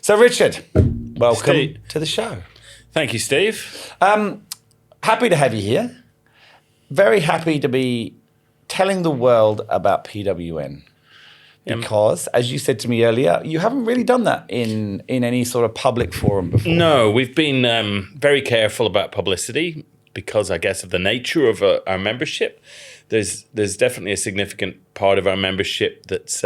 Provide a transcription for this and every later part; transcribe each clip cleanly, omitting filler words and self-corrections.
So, Richard, welcome Steve. to the show. Thank you, Steve. Happy to have you here. Very happy to be telling the world about PWN. Because, as you said to me earlier, you haven't really done that in any sort of public forum before. No, we've been very careful about publicity because, I guess, of the nature of our membership. There's definitely a significant part of our membership that's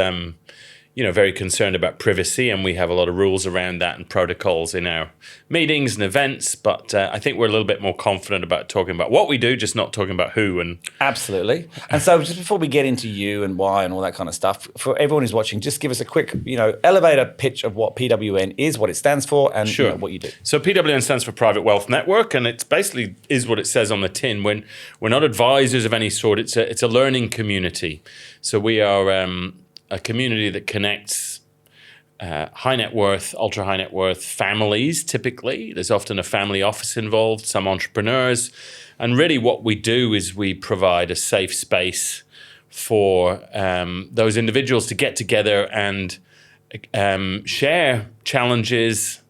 very concerned about privacy, and we have a lot of rules around that and protocols in our meetings and events. But I think we're a little bit more confident about talking about what we do, just not talking about who. And absolutely. And so, just before we get into you and why and all that kind of stuff, for everyone who's watching, just give us a quick, elevator pitch of what PWN is, what it stands for, and Sure. what you do. So PWN stands for Private Wealth Network, and it's basically is what it says on the tin. When we're not advisors of any sort, it's a learning community. So we are a community that connects high net worth, ultra high net worth families. Typically, there's often a family office involved, some entrepreneurs, and really what we do is we provide a safe space for those individuals to get together and share challenges,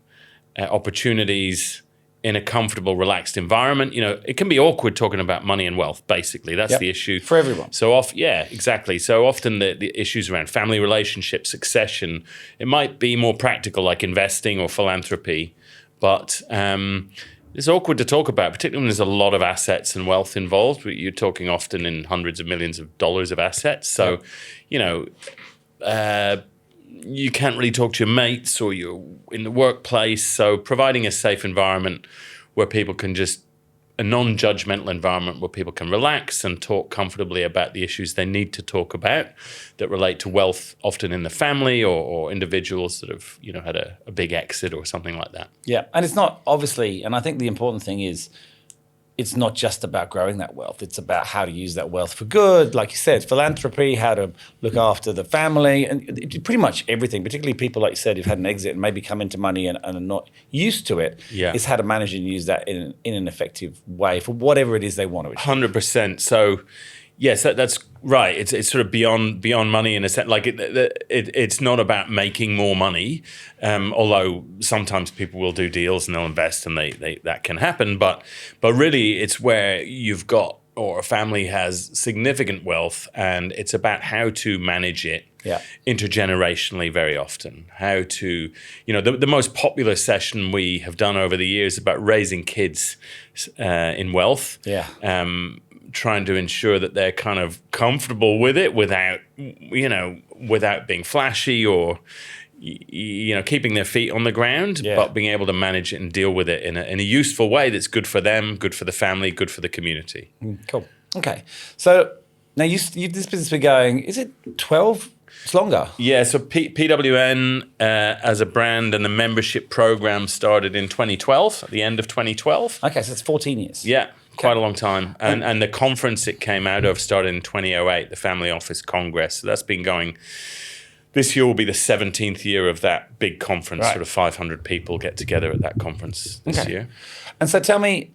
opportunities in a comfortable, relaxed environment. It can be awkward talking about money and wealth, basically. That's the issue. For everyone. Exactly. So often the issues around family relationships, succession, it might be more practical, like investing or philanthropy. But it's awkward to talk about, particularly when there's a lot of assets and wealth involved. You're talking often in hundreds of millions of dollars of assets. So, you can't really talk to your mates or you're in the workplace. So providing a safe environment where people can a non-judgmental environment where people can relax and talk comfortably about the issues they need to talk about that relate to wealth, often in the family or individuals that have, had a big exit or something like that. Yeah. And it's not obviously, and I think the important thing is, it's not just about growing that wealth. It's about how to use that wealth for good. Like you said, philanthropy, how to look after the family, and pretty much everything, particularly people, like you said, who've had an exit and maybe come into money and are not used to it, is how to manage and use that in an effective way for whatever it is they want to achieve. 100%. So, yes, that's right. It's sort of beyond money in a sense. Like it's not about making more money, although sometimes people will do deals and they'll invest and they that can happen. But really, it's where you've got or a family has significant wealth, and it's about how to manage it intergenerationally. Very often, how to the most popular session we have done over the years is about raising kids in wealth. Trying to ensure that they're kind of comfortable with it without being flashy or, keeping their feet on the ground, but being able to manage it and deal with it in a useful way that's good for them, good for the family, good for the community. Cool. Okay. So now this business been going, is it 12? It's longer. Yeah. So PWN as a brand and the membership program started in 2012, at the end of 2012. Okay. So it's 14 years. Yeah. Quite a long time. And the conference it came out of started in 2008, the Family Office Congress. So that's been going, this year will be the 17th year of that big conference. Sort of 500 people get together at that conference this year. And so tell me,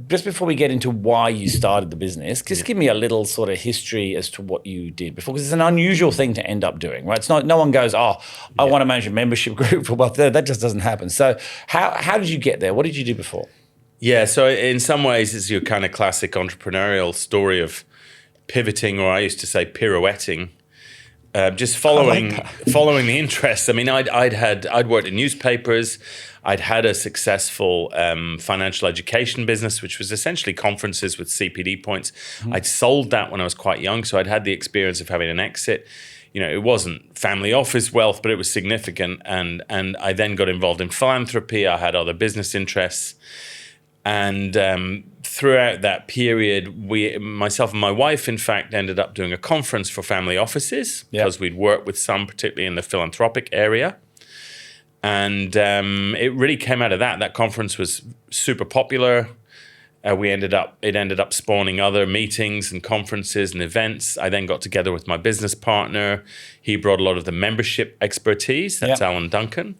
just before we get into why you started the business, just give me a little sort of history as to what you did before, because it's an unusual thing to end up doing, right? It's not, no one goes, I want to manage a membership group for wealth. That just doesn't happen. So how did you get there? What did you do before? Yeah, so in some ways, it's your kind of classic entrepreneurial story of pivoting, or I used to say pirouetting, just following the interests. I mean, I'd worked in newspapers. I'd had a successful financial education business, which was essentially conferences with CPD points. Mm-hmm. I'd sold that when I was quite young, so I'd had the experience of having an exit. It wasn't family office wealth, but it was significant. And I then got involved in philanthropy. I had other business interests. And throughout that period, myself and my wife, in fact, ended up doing a conference for family offices because we'd worked with some, particularly in the philanthropic area. And it really came out of that. That conference was super popular. It ended up spawning other meetings and conferences and events. I then got together with my business partner. He brought a lot of the membership expertise. That's Alan Duncan.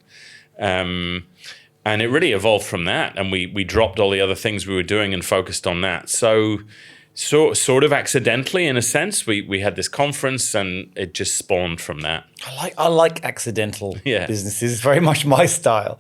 And it really evolved from that. And we dropped all the other things we were doing and focused on that. So sort of accidentally, in a sense. We had this conference, and it just spawned from that. I like accidental Yeah. businesses. It's very much my style.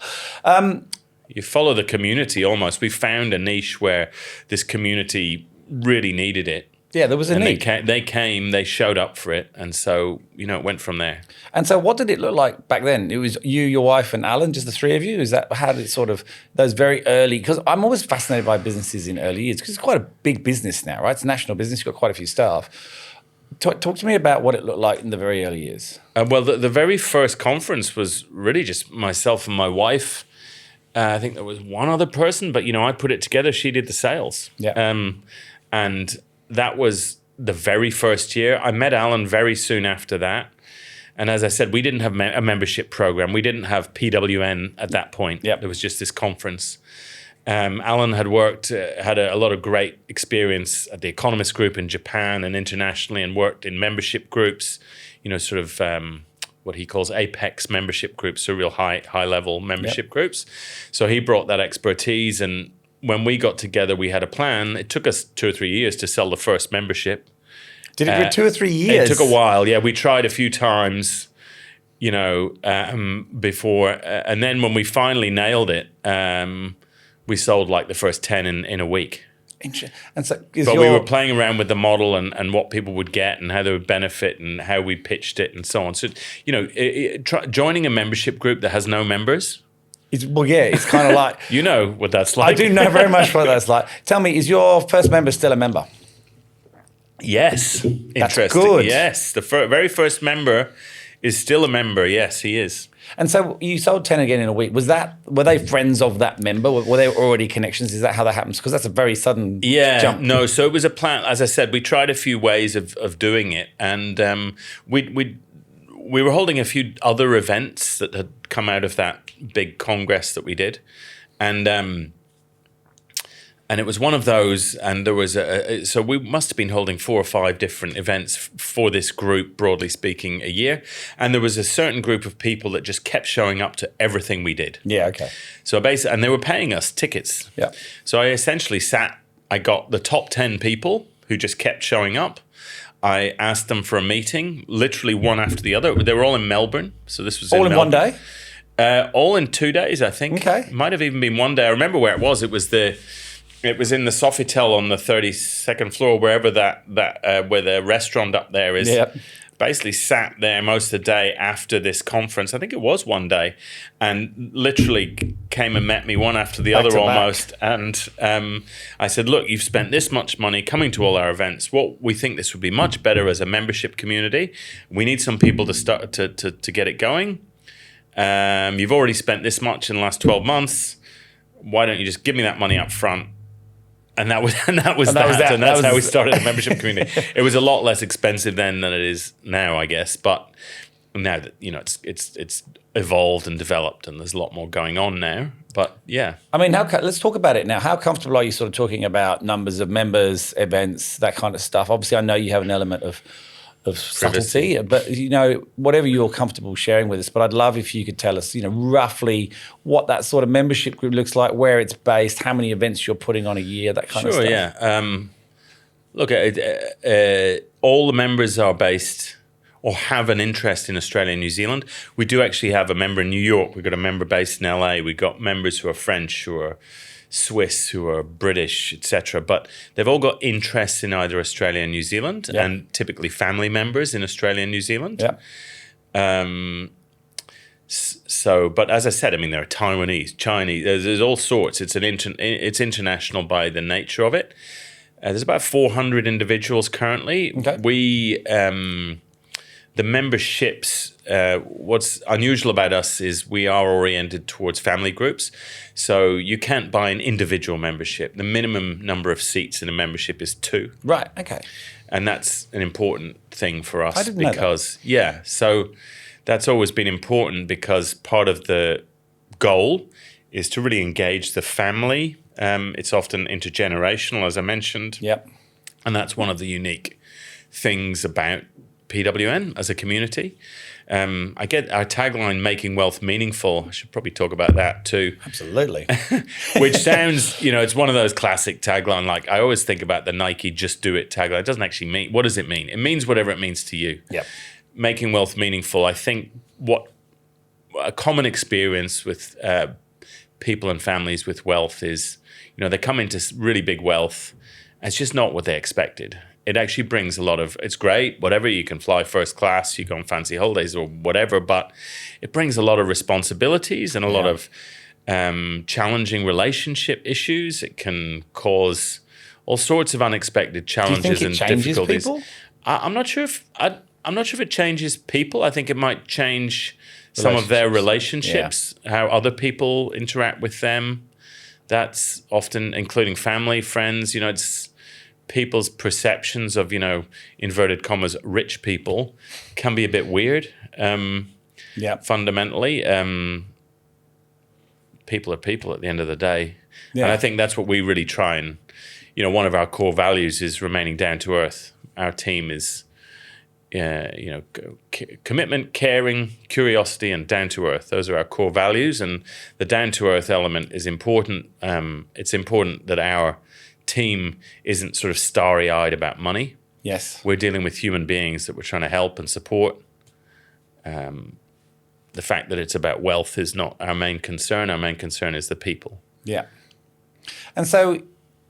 You follow the community almost. We found a niche where this community really needed it. Yeah, there was a need. They showed up for it, and so it went from there. And so what did it look like back then? It was you, your wife, and Alan, just the three of you? Is that how did it sort of, those very early, because I'm always fascinated by businesses in early years, because it's quite a big business now, right? It's a national business, you've got quite a few staff. Talk to me about what it looked like in the very early years. Well, the very first conference was really just myself and my wife. I think there was one other person, but I put it together. She did the sales. Yeah. And that was the very first year. I met Alan very soon after that. And as I said, we didn't have a membership program. We didn't have PWN at that point. Yep. There was just this conference. Alan had worked, had a lot of great experience at the Economist Group in Japan and internationally, and worked in membership groups, sort of what he calls apex membership groups, so real high level membership groups. So he brought that expertise, and when we got together, we had a plan. It took us 2 or 3 years to sell the first membership. Did it for 2 or 3 years? It took a while. Yeah, we tried a few times, before. And then when we finally nailed it, we sold like the first 10 in a week. And so we were playing around with the model and what people would get and how they would benefit and how we pitched it and so on. So, joining a membership group that has no members. It's kind of like... You know what that's like. I do know very much what that's like. Tell me, is your first member still a member? Yes. That's Interesting. good. Yes. The very first member is still a member. Yes, he is. And so you sold 10 again in a week. Were they friends of that member? Were they already connections? Is that how that happens? Because that's a very sudden jump. No, so it was a plan. As I said, we tried a few ways of doing it. And we were holding a few other events that had come out of that big congress that we did. And it was one of those, and there was so we must have been holding 4 or 5 different events for this group, broadly speaking, a year. And there was a certain group of people that just kept showing up to everything we did. Yeah, okay. So basically, and they were paying us tickets. Yeah. So I essentially I got the top 10 people who just kept showing up. I asked them for a meeting, literally one after the other. They were all in Melbourne. So this was all in one day? All in 2 days, I think. Okay. Might have even been one day. I remember where it was. It was in the Sofitel on the 32nd floor, wherever where the restaurant up there is. Yep. Basically sat there most of the day after this conference. I think it was one day, and literally came and met me one after the other almost. And I said, look, you've spent this much money coming to all our events. What we think this would be much better as a membership community. We need some people to start to get it going. You've already spent this much in the last 12 months. Why don't you just give me that money up front? And that was that. And that's how we started the membership community. It was a lot less expensive then than it is now, I guess. But now that it's evolved and developed, and there's a lot more going on now. But yeah, I mean, let's talk about it now. How comfortable are you sort of talking about numbers of members, events, that kind of stuff? Obviously, I know you have an element of subtlety, but whatever you're comfortable sharing with us. But I'd love if you could tell us, all what that sort of membership group looks like, where it's based, how many events you're putting on a year, that kind of stuff. Sure, yeah. Look, all the members are based or have an interest in Australia and New Zealand. We do actually have a member in New York. We've got a member based in LA. We've got members who are French, who are Swiss, who are British, etc. But they've all got interests in either Australia and New Zealand, and typically family members in Australia and New Zealand. Yeah. But as I said, I mean, there are Taiwanese, Chinese. There's all sorts. It's international by the nature of it. There's about 400 individuals currently. Okay. The memberships, what's unusual about us is we are oriented towards family groups. So you can't buy an individual membership. The minimum number of seats in a membership is 2. Right, okay. And that's an important thing for us. I didn't know that. So that's always been important because part of the goal is to really engage the family. It's often intergenerational, as I mentioned. Yep. And that's one of the unique things about PWN as a community. I get our tagline, making wealth meaningful. I should probably talk about that too. Absolutely. Which sounds, it's one of those classic tagline. Like I always think about the Nike "Just Do It" tagline. It doesn't actually mean, what does it mean? It means whatever it means to you. Yep. Making wealth meaningful. I think what a common experience with people and families with wealth is, they come into really big wealth. It's just not what they expected. It actually brings a lot of, it's great, whatever, you can fly first class, you go on fancy holidays or whatever, but it brings a lot of responsibilities and a lot of challenging relationship issues. It can cause all sorts of unexpected challenges and difficulties. People? I'm not sure if it changes people. I think it might change some of their relationships, how other people interact with them. That's often including family, friends. It's people's perceptions of, inverted commas, rich people can be a bit weird. Fundamentally, people are people at the end of the day. Yeah. And I think that's what we really try and, one of our core values is remaining down to earth. Our team is, commitment, caring, curiosity, and down to earth. Those are our core values, and the down to earth element is important. It's important that our team isn't sort of starry eyed about money. Yes, we're dealing with human beings that we're trying to help and support. The fact that it's about wealth is not our main concern. Our main concern is the people. Yeah, and so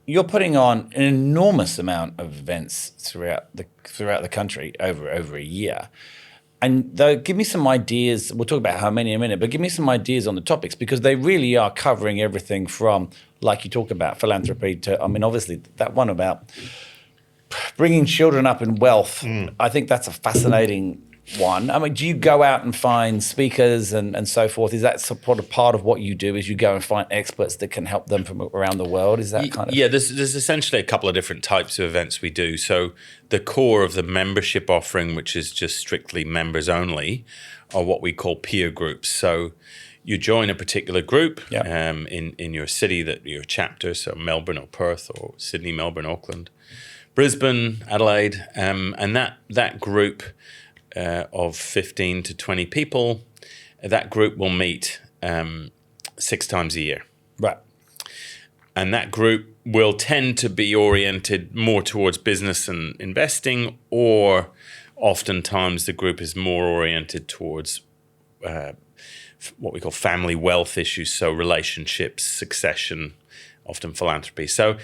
you're putting on an enormous amount of events throughout the country over a year. And though, give me some ideas. We'll talk about how many in a minute, but give me some ideas on the topics, because they really are covering everything from, like you talk about, philanthropy to, obviously that one about bringing children up in wealth. I think that's a fascinating one. Do you go out and find speakers and so forth? Is that sort of part of what you do, is you go and find experts that can help them from around the world? Is that kind of... Yeah, there's essentially a couple of different types of events we do. So the core of the membership offering, which is just strictly members only, are what we call peer groups. So you join a particular group in your city, that your chapter, so Melbourne or Perth or Sydney, Melbourne, Auckland, Brisbane, Adelaide, and that group of 15 to 20 people, that group will meet 6 times a year. Right. And that group will tend to be oriented more towards business and investing, or oftentimes the group is more oriented towards what we call family wealth issues, so relationships, succession, often philanthropy. So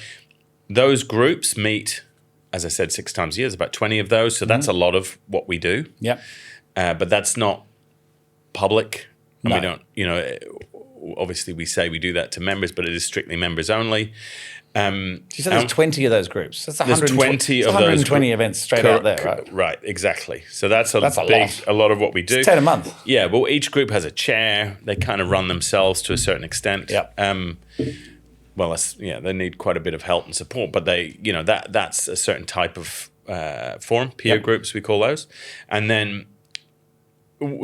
those groups meet, as I said, 6 times a year. There's about 20 of those. So that's a lot of what we do. Yeah. But that's not public. And No. we don't, obviously we say we do that to members, but it is strictly members only. You said there's 20 of those groups. That's 120 of those 120 events straight out there, right? Right, exactly. So that's a lot. lot of what we do. It's 10 a month. Yeah, well, each group has a chair. They kind of run themselves to a certain extent. Yeah. Well, they need quite a bit of help and support, but that's a certain type of forum, peer groups we call those. And then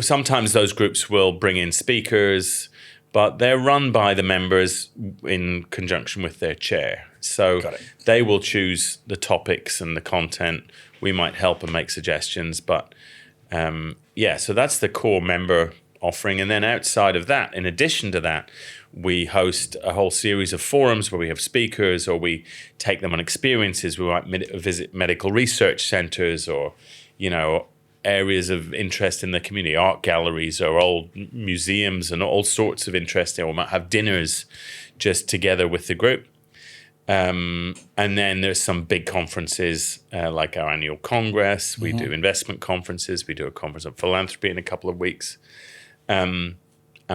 sometimes those groups will bring in speakers, but they're run by the members in conjunction with their chair. So they will choose the topics and the content. We might help and make suggestions, but so that's the core member offering. And then outside of that, in addition to that, we host a whole series of forums where we have speakers, or we take them on experiences. We might visit medical research centers, or, areas of interest in the community, art galleries or old museums, and all sorts of interest there. We might have dinners just together with the group. And then there's some big conferences like our annual Congress. We do investment conferences. We do a conference on philanthropy in a couple of weeks. And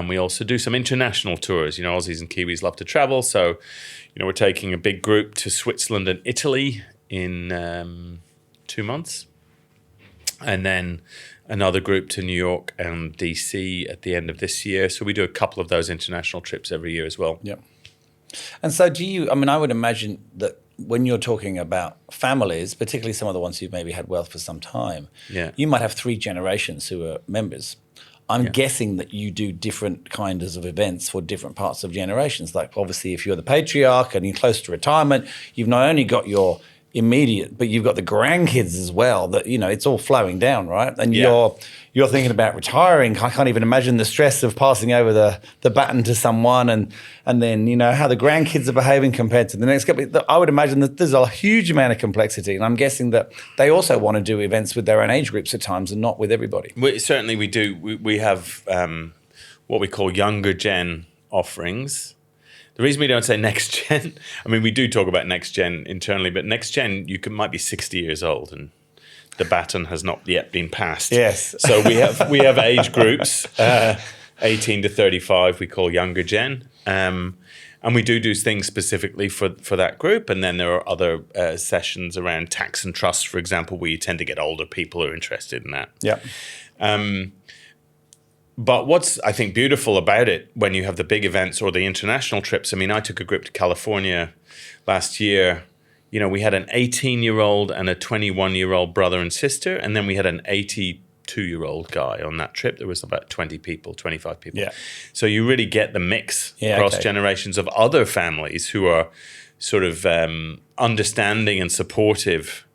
we also do some international tours. Aussies and Kiwis love to travel. So, we're taking a big group to Switzerland and Italy in 2 months. And then another group to New York and DC at the end of this year. So we do a couple of those international trips every year as well. Yeah. And so I would imagine that when you're talking about families, particularly some of the ones who've maybe had wealth for some time, you might have 3 generations who are members. I'm guessing that you do different kinds of events for different parts of generations. Like obviously if you're the patriarch and you're close to retirement, you've not only got your immediate, but you've got the grandkids as well, that, it's all flowing down, right? And you're thinking about retiring. I can't even imagine the stress of passing over the baton to someone, and then, you know, how the grandkids are behaving compared to the next couple. I would imagine that there's a huge amount of complexity, and I'm guessing that they also want to do events with their own age groups at times and not with everybody. Certainly we do. We have what we call younger gen offerings. The reason we don't say next gen, I mean, we do talk about next gen internally, but next gen, might be 60 years old and the baton has not yet been passed. Yes. So we have age groups, 18 to 35, we call younger gen. And we do things specifically for that group. And then there are other sessions around tax and trust, for example, where you tend to get older people who are interested in that. Yeah. But what's, I think, beautiful about it when you have the big events or the international trips, I mean, I took a group to California last year. You know, we had an 18-year-old and a 21-year-old brother and sister, and then we had an 82-year-old guy on that trip. There was about 20 people, 25 people. Yeah. So you really get the mix across generations of other families who are sort of understanding and supportive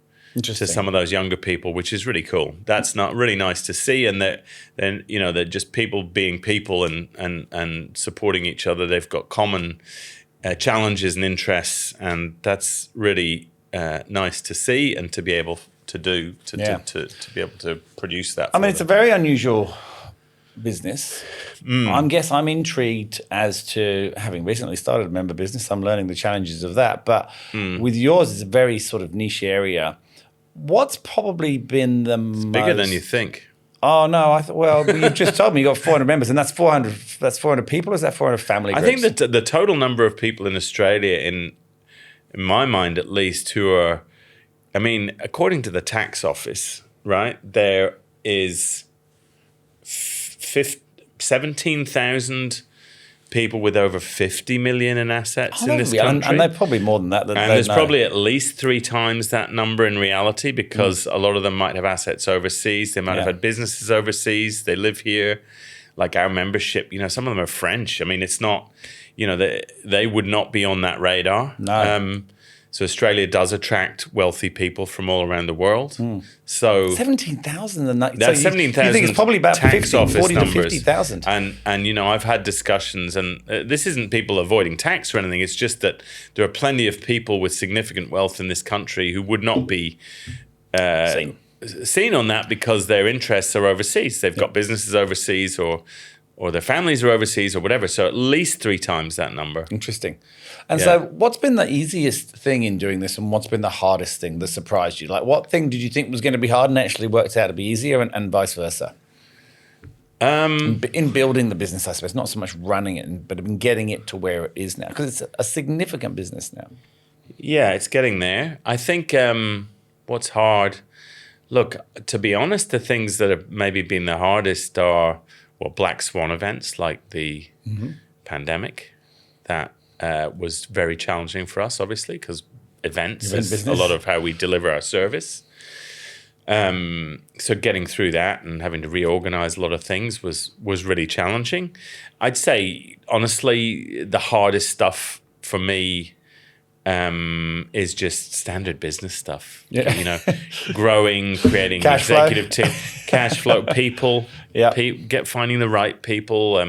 to some of those younger people, which is really cool. That's not really nice to see, and that then, you know, they're just people being people and supporting each other. They've got common challenges and interests, and that's really nice to see and to be able to do to be able to produce that. I mean, it's a very unusual business. I'm intrigued as to, having recently started a member business, I'm learning the challenges of that. But with yours, it's a very sort of niche area. What's probably been the most... bigger than you think. Oh, no. You just told me you got 400 members, and that's 400 people? Or is that 400 family groups? I think that the total number of people in Australia, in my mind at least, who are... I mean, according to the tax office, right, there is 17,000 people with over 50 million in assets in this country. And they're probably more than that. And there's probably at least 3 times that number in reality, because a lot of them might have assets overseas. They might have had businesses overseas. They live here. Like our membership, you know, some of them are French. I mean, it's not, you know, they would not be on that radar. No. So Australia does attract wealthy people from all around the world. So 17,000. That's 17,000. You think it's probably about 40 to 50,000. And you know, I've had discussions, and this isn't people avoiding tax or anything. It's just that there are plenty of people with significant wealth in this country who would not be seen on that because their interests are overseas. They've got businesses overseas, or their families are overseas, or whatever. So at least 3 times that number. Interesting. And so what's been the easiest thing in doing this, and what's been the hardest thing that surprised you? Like, what thing did you think was going to be hard and actually worked out to be easier, and vice versa? In building the business, I suppose, not so much running it, but in getting it to where it is now, because it's a significant business now. Yeah, it's getting there. I think what's hard, look, to be honest, the things that have maybe been the hardest are black swan events like the pandemic. That was very challenging for us, obviously, because events is a lot of how we deliver our service. So getting through that and having to reorganize a lot of things was really challenging. I'd say, honestly, the hardest stuff for me is just standard business stuff. Yeah. You know, growing, creating an executive team, cash flow, people, finding the right people,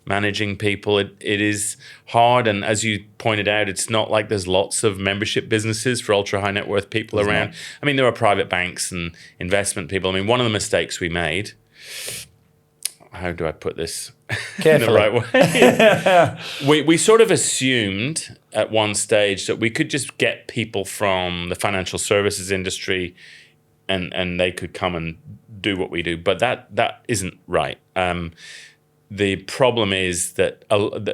managing people. It is hard, and as you pointed out, it's not like there's lots of membership businesses for ultra high net worth people around. Not. I mean, there are private banks and investment people. I mean, one of the mistakes we made, how do I put this in the right way? we sort of assumed at one stage that we could just get people from the financial services industry and they could come and do what we do. But that isn't right. The problem is that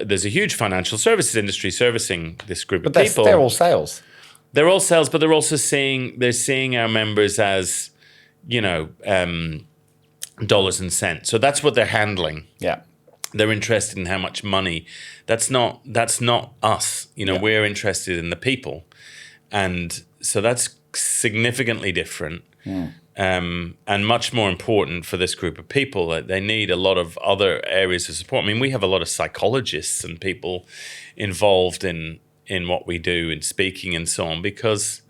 there's a huge financial services industry servicing this group of people. They're all sales. They're all sales, but they're also seeing our members as, you know, dollars and cents. So that's what they're handling. Yeah. They're interested in how much money. That's not us. You know, we're interested in the people. And so that's significantly different. And much more important for this group of people. That they need a lot of other areas of support. I mean, we have a lot of psychologists and people involved in what we do, in speaking and so on, because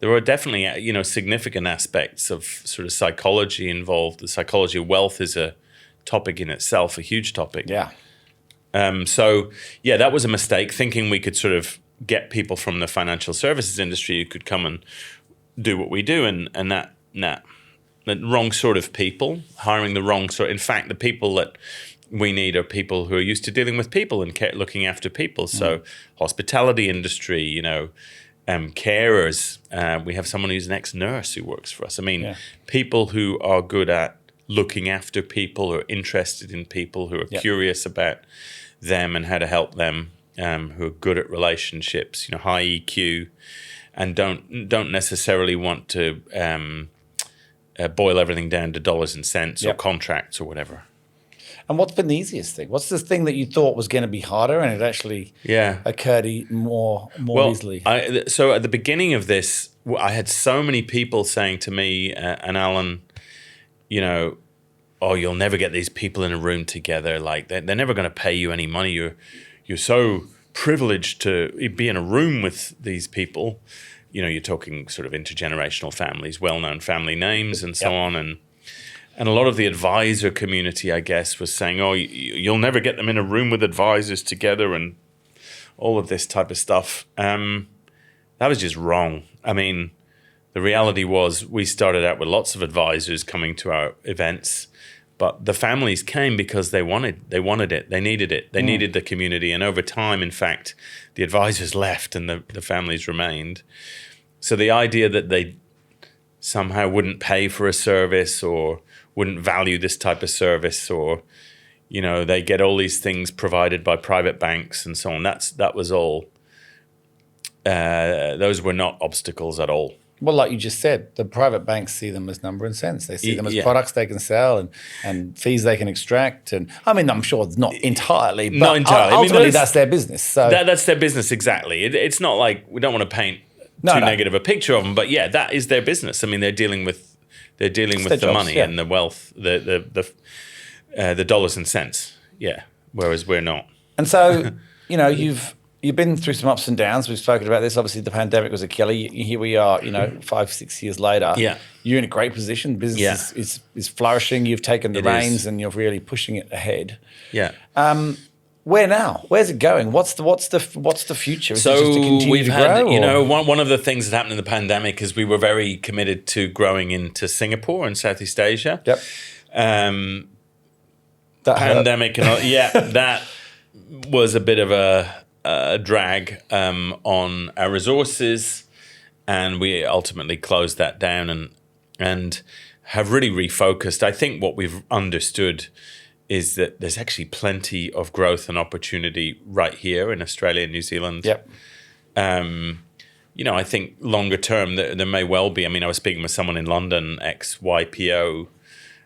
there are definitely, significant aspects of sort of psychology involved. The psychology of wealth is a topic in itself, a huge topic. Yeah. So, yeah, that was a mistake, thinking we could sort of get people from the financial services industry who could come and do what we do, and that the wrong sort of people, hiring the wrong sort. In fact, the people that we need are people who are used to dealing with people and looking after people. So hospitality industry, carers. We have someone who's an ex-nurse who works for us. I mean, people who are good at looking after people, who are interested in people, who are curious about them and how to help them, who are good at relationships, high EQ, and don't necessarily want to boil everything down to dollars and cents or contracts or whatever. And what's been the easiest thing? What's this thing that you thought was going to be harder and it actually occurred more easily? So at the beginning of this, I had so many people saying to me, and Alan, oh, you'll never get these people in a room together. Like they're never going to pay you any money. You're so privileged to be in a room with these people. You're talking sort of intergenerational families, well-known family names and so on. And a lot of the advisor community, I guess, was saying, oh, you'll never get them in a room with advisors together and all of this type of stuff. That was just wrong. I mean, the reality was we started out with lots of advisors coming to our events, but the families came because they wanted it. They needed it. They needed the community. And over time, in fact, the advisors left and the families remained. So the idea that they somehow wouldn't pay for a service or wouldn't value this type of service, or, they get all these things provided by private banks and so on. That was all. Those were not obstacles at all. Well, like you just said, the private banks see them as number and cents. They see them as products they can sell and fees they can extract. And I mean, I'm sure it's not entirely, but not entirely. Ultimately, that's their business. So that's their business, exactly. It's not like we don't want to paint too negative a picture of them, but yeah, that is their business. I mean, they're dealing with the jobs, money and the wealth, the dollars and cents. Yeah, whereas we're not. And so, you've been through some ups and downs. We've spoken about this. Obviously, the pandemic was a killer. Here we are, 5-6 years later. Yeah. You're in a great position. Business is flourishing. You've taken the reins and you're really pushing it ahead. Yeah. Where now? Where's it going? What's the future? Is so it just to continue we've to had, grow, one of the things that happened in the pandemic is we were very committed to growing into Singapore and Southeast Asia. Yep. Pandemic and all, that was a bit of a drag on our resources, and we ultimately closed that down and have really refocused. I think what we've understood is that there's actually plenty of growth and opportunity right here in Australia and New Zealand. Yep. I think longer term there may well be. I mean, I was speaking with someone in London, ex-YPO,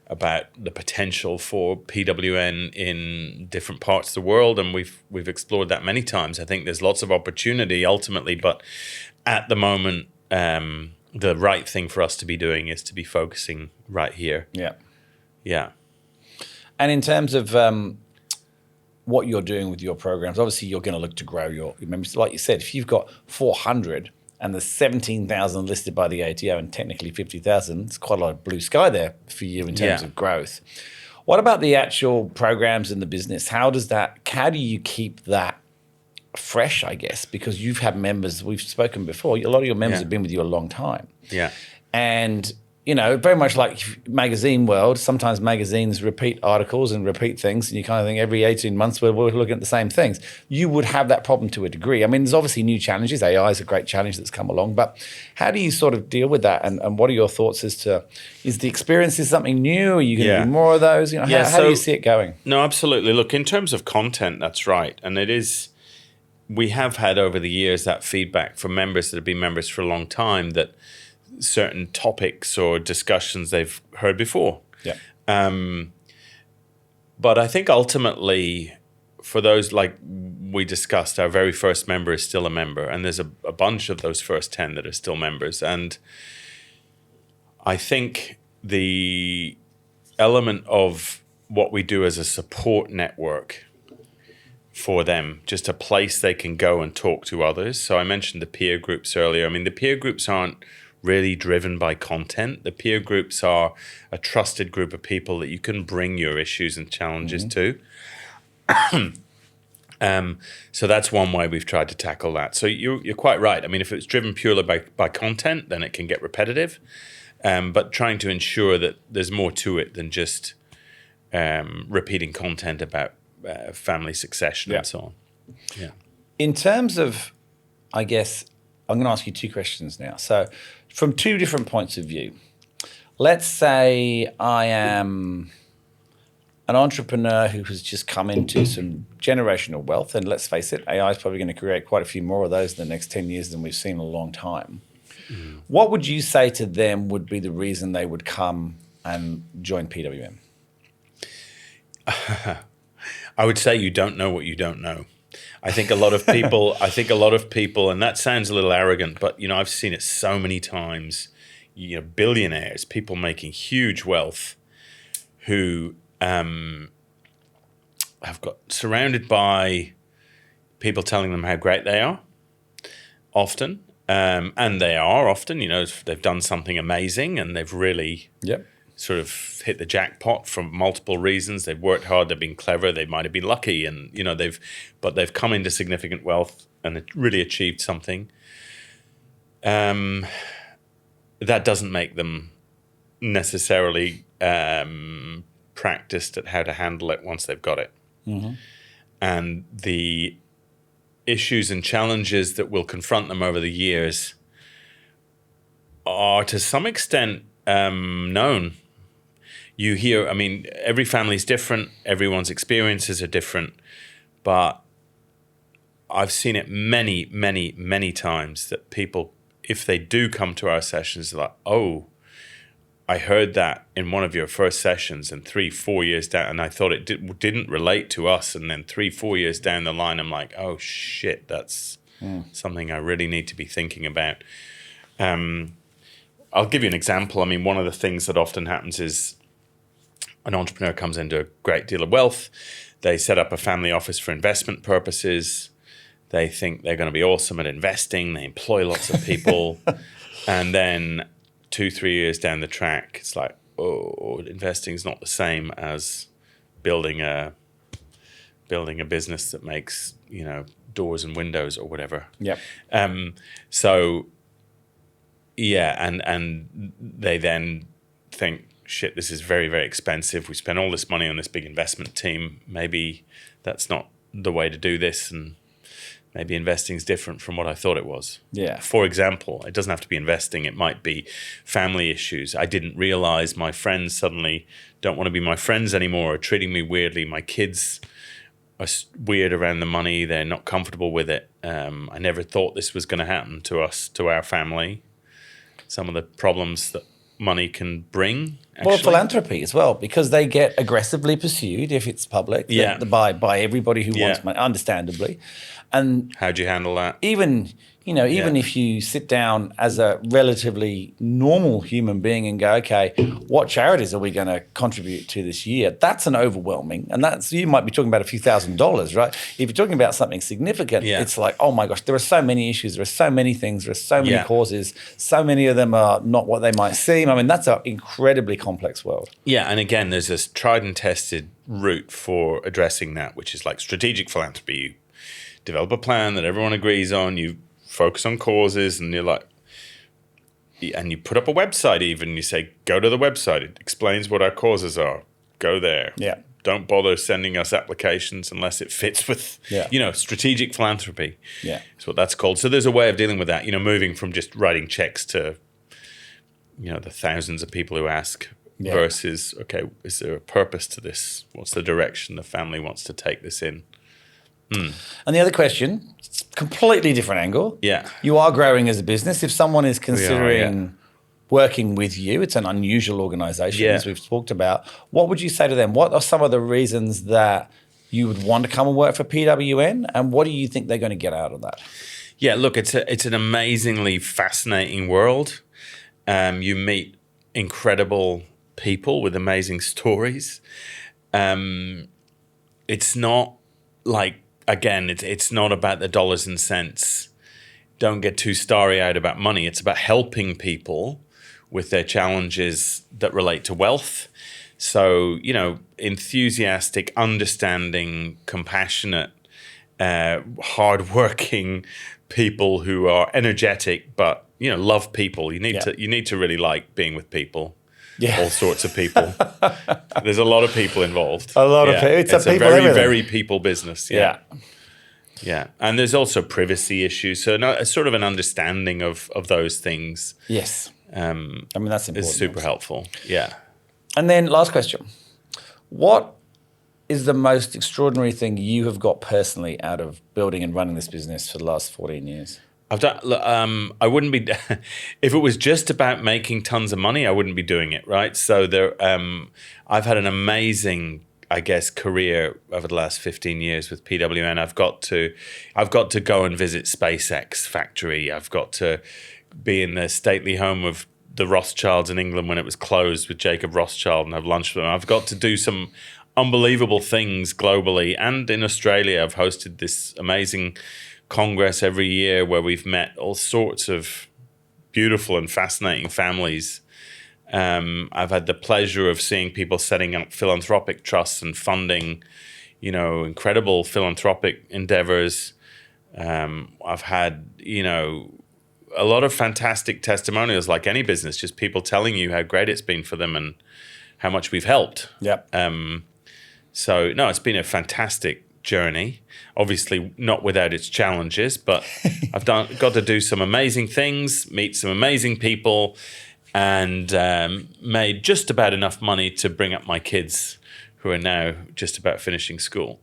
about the potential for PWN in different parts of the world, and we've explored that many times. I think there's lots of opportunity ultimately, but at the moment, the right thing for us to be doing is to be focusing right here. Yeah. Yeah. And in terms of what you're doing with your programs, obviously you're going to look to grow your members. Like you said, if you've got 400 and there's 17,000 listed by the ATO and technically 50,000, it's quite a lot of blue sky there for you in terms of growth. What about the actual programs in the business? How do you keep that fresh, I guess? Because you've had members, we've spoken before, a lot of your members have been with you a long time. Yeah. And very much like magazine world, sometimes magazines repeat articles and repeat things, and you kind of think every 18 months we're looking at the same things. You would have that problem to a degree. I mean, there's obviously new challenges. AI is a great challenge that's come along, but how do you sort of deal with that? And what are your thoughts as to, is the experience something new? Are you going to do more of those? How do you see it going? No, absolutely. Look, in terms of content, that's right. And it is, we have had over the years that feedback from members that have been members for a long time that certain topics or discussions they've heard before. Yeah. But I think ultimately, for those, like we discussed, our very first member is still a member, and there's a bunch of those first 10 that are still members. And I think the element of what we do as a support network for them, just a place they can go and talk to others. So I mentioned the peer groups earlier. I mean, the peer groups aren't really driven by content. The peer groups are a trusted group of people that you can bring your issues and challenges to. So that's one way we've tried to tackle that. So you're quite right. I mean, if it's driven purely by content, then it can get repetitive. But trying to ensure that there's more to it than just repeating content about family succession and so on. Yeah. In terms of, I guess, I'm going to ask you two questions now. So from two different points of view, let's say I am an entrepreneur who has just come into some generational wealth, and let's face it, AI is probably going to create quite a few more of those in the next 10 years than we've seen in a long time. What would you say to them would be the reason they would come and join PWN? I would say you don't know what you don't know. I think a lot of people, and that sounds a little arrogant, but I've seen it so many times. Billionaires, people making huge wealth, who have got surrounded by people telling them how great they are, often, and they are often. They've done something amazing, and they've really sort of hit the jackpot for multiple reasons. They've worked hard, they've been clever, they might have been lucky, and they've come into significant wealth and really achieved something. That doesn't make them necessarily practiced at how to handle it once they've got it. And the issues and challenges that will confront them over the years are to some extent known. You hear, I mean, every family's different, everyone's experiences are different, but I've seen it many, many, many times that people, if they do come to our sessions, they're like, oh, I heard that in one of your first sessions, and 3-4 years down, and I thought it didn't relate to us, and then 3-4 years down the line, I'm like, oh shit, that's something I really need to be thinking about. I'll give you an example. I mean, one of the things that often happens is an entrepreneur comes into a great deal of wealth. They set up a family office for investment purposes. They think they're going to be awesome at investing. They employ lots of people. And then 2-3 years down the track, it's like, oh, investing is not the same as building a business that makes, doors and windows or whatever. Yep. So and they then think, shit, this is very, very expensive. We spent all this money on this big investment team. Maybe that's not the way to do this, and maybe investing is different from what I thought it was. Yeah. For example, it doesn't have to be investing. It might be family issues. I didn't realize my friends suddenly don't want to be my friends anymore, or treating me weirdly. My kids are weird around the money. They're not comfortable with it. I never thought this was going to happen to us, to our family. Some of the problems that money can bring. Actually. Well, philanthropy as well, because they get aggressively pursued if it's public by everybody who wants money, understandably. And how do you handle that? Even if you sit down as a relatively normal human being and go, okay, what charities are we going to contribute to this year? That's an overwhelming, and you might be talking about a few $1,000s, right? If you're talking about something significant, it's like, oh my gosh, there are so many issues, there are so many things, there are so many causes, so many of them are not what they might seem. I mean, that's an incredibly complex world. Yeah, and again, there's this tried and tested route for addressing that, which is like strategic philanthropy. You develop a plan that everyone agrees on, you focus on causes, and you're like, and you put up a website even, you say, go to the website, it explains what our causes are, go there. Yeah. Don't bother sending us applications unless it fits with, strategic philanthropy. Yeah. That's what that's called. So there's a way of dealing with that, moving from just writing checks to, the thousands of people who ask versus, okay, is there a purpose to this? What's the direction the family wants to take this in? And the other question, completely different angle. Yeah. You are growing as a business. If someone is considering working with you, it's an unusual organization, as we've talked about. What would you say to them? What are some of the reasons that you would want to come and work for PWN? And what do you think they're going to get out of that? Yeah, look, it's an amazingly fascinating world. You meet incredible people with amazing stories. It's not like again, it's not about the dollars and cents. Don't get too starry-eyed about money. It's about helping people with their challenges that relate to wealth. So, enthusiastic, understanding, compassionate, hardworking people who are energetic, but love people. You need to really like being with people. Yeah. All sorts of people. There's a lot of people involved. A lot of people. It's a people very, everything. very people business. Yeah. And there's also privacy issues. So a sort of an understanding of those things. Yes. I mean, that's important. Is super helpful. Yeah. And then last question. What is the most extraordinary thing you have got personally out of building and running this business for the last 14 years? I wouldn't be, if it was just about making tons of money, I wouldn't be doing it, right? So I've had an amazing, I guess, career over the last 15 years with PWN. I've got to go and visit SpaceX factory. I've got to be in the stately home of the Rothschilds in England when it was closed with Jacob Rothschild and have lunch with them. I've got to do some unbelievable things globally, and in Australia I've hosted this amazing congress every year where we've met all sorts of beautiful and fascinating families. I've had the pleasure of seeing people setting up philanthropic trusts and funding, incredible philanthropic endeavors. I've had, a lot of fantastic testimonials, like any business, just people telling you how great it's been for them and how much we've helped. Yep. So, no, it's been a fantastic journey. Obviously, not without its challenges, but I've got to do some amazing things, meet some amazing people, and made just about enough money to bring up my kids, who are now just about finishing school.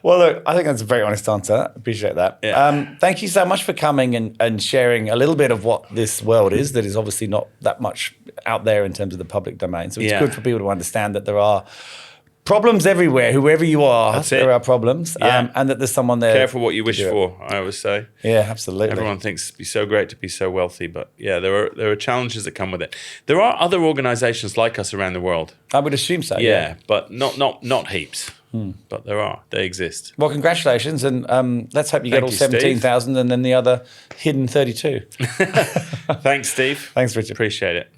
Well, look, I think that's a very honest answer. Appreciate that. Yeah. Thank you so much for coming and sharing a little bit of what this world is that is obviously not that much out there in terms of the public domain. So it's good for people to understand that there are problems everywhere. Whoever you are, there are problems. And that there's someone there. Careful what you wish for, I always say. Yeah, absolutely. Everyone thinks it'd be so great to be so wealthy, but there are challenges that come with it. There are other organizations like us around the world. I would assume so. Yeah, but not heaps. But they exist. Well, congratulations, and let's hope you get all 17,000 and then the other hidden 32. Thanks, Steve. Thanks, Richard. Appreciate it.